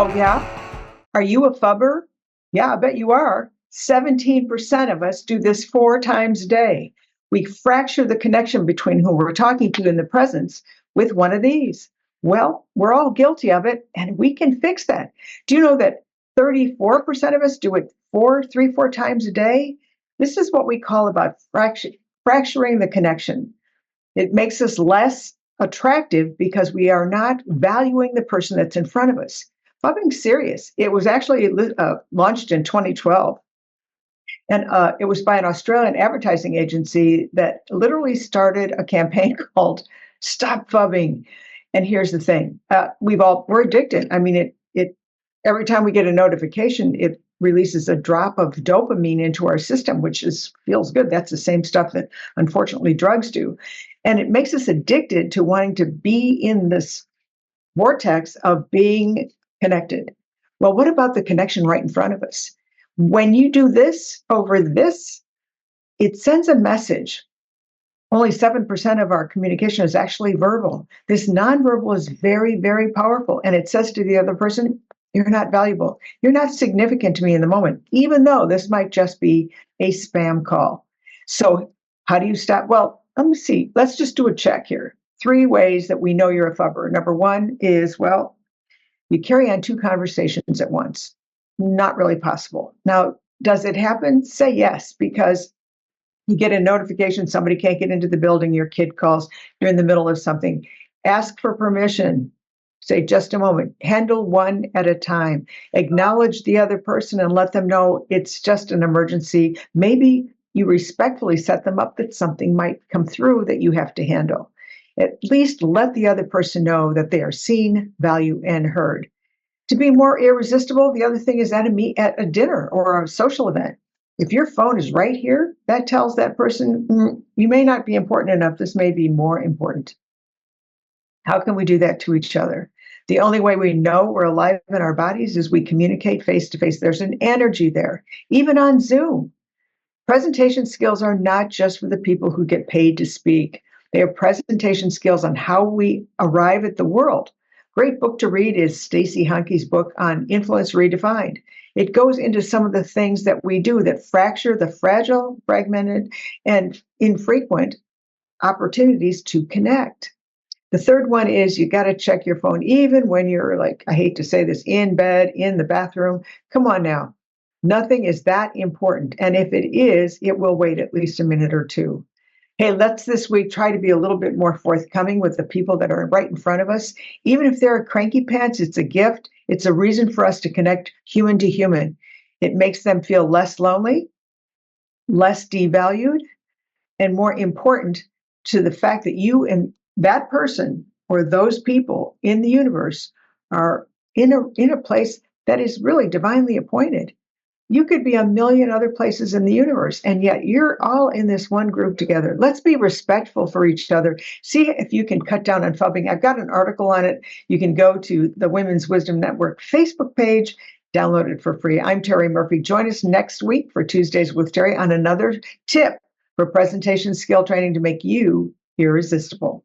Oh, yeah? Are you a phubber? Yeah, I bet you are. 17% of us do this 4 times a day. We fracture the connection between who we're talking to in the presence with one of these. Well, we're all guilty of it, and we can fix that. Do you know that 34% of us do it 4 times a day? This is what we call about fracturing the connection. It makes us less attractive because we are not valuing the person that's in front of us. Phubbing's serious. It was actually launched in 2012, and it was by an Australian advertising agency that literally started a campaign called "Stop Phubbing." And here's the thing: we're addicted. I mean, it every time we get a notification, it releases a drop of dopamine into our system, which feels good. That's the same stuff that unfortunately drugs do. And it makes us addicted to wanting to be in this vortex of being connected. Well, what about the connection right in front of us? When you do this over this, it sends a message. Only 7% of our communication is actually verbal. This nonverbal is very, very powerful. And it says to the other person, you're not valuable. You're not significant to me in the moment, even though this might just be a spam call. So how do you stop? Well, let me see. Let's just do a check here. 3 ways that we know you're a phubber. Number 1 is, well, you carry on 2 conversations at once. Not really possible. Now, does it happen? Say yes, because you get a notification somebody can't get into the building, your kid calls, you're in the middle of something. Ask for permission. Say, just a moment. Handle one at a time. Acknowledge the other person and let them know it's just an emergency. Maybe you respectfully set them up that something might come through that you have to handle. At least let the other person know that they are seen, valued, and heard. To be more irresistible, the other thing is at a dinner or a social event. If your phone is right here, that tells that person, you may not be important enough. This may be more important. How can we do that to each other? The only way we know we're alive in our bodies is we communicate face to face. There's an energy there, even on Zoom. Presentation skills are not just for the people who get paid to speak. They are presentation skills on how we arrive at the world. Great book to read is Stacey Hanke's book on Influence Redefined. It goes into some of the things that we do that fracture the fragile, fragmented, and infrequent opportunities to connect. The third one is you got to check your phone, even when you're, like, I hate to say this, in bed, in the bathroom. Come on now. Nothing is that important. And if it is, it will wait at least a minute or 2. Hey, let's this week try to be a little bit more forthcoming with the people that are right in front of us. Even if they're cranky pants, it's a gift. It's a reason for us to connect human to human. It makes them feel less lonely, less devalued, and more important to the fact that you and that person or those people in the universe are in a place that is really divinely appointed. You could be a million other places in the universe, and yet you're all in this one group together. Let's be respectful for each other. See if you can cut down on phubbing. I've got an article on it. You can go to the Women's Wisdom Network Facebook page, download it for free. I'm Terri Murphy. Join us next week for Tuesdays with Terri on another tip for presentation skill training to make you irresistible.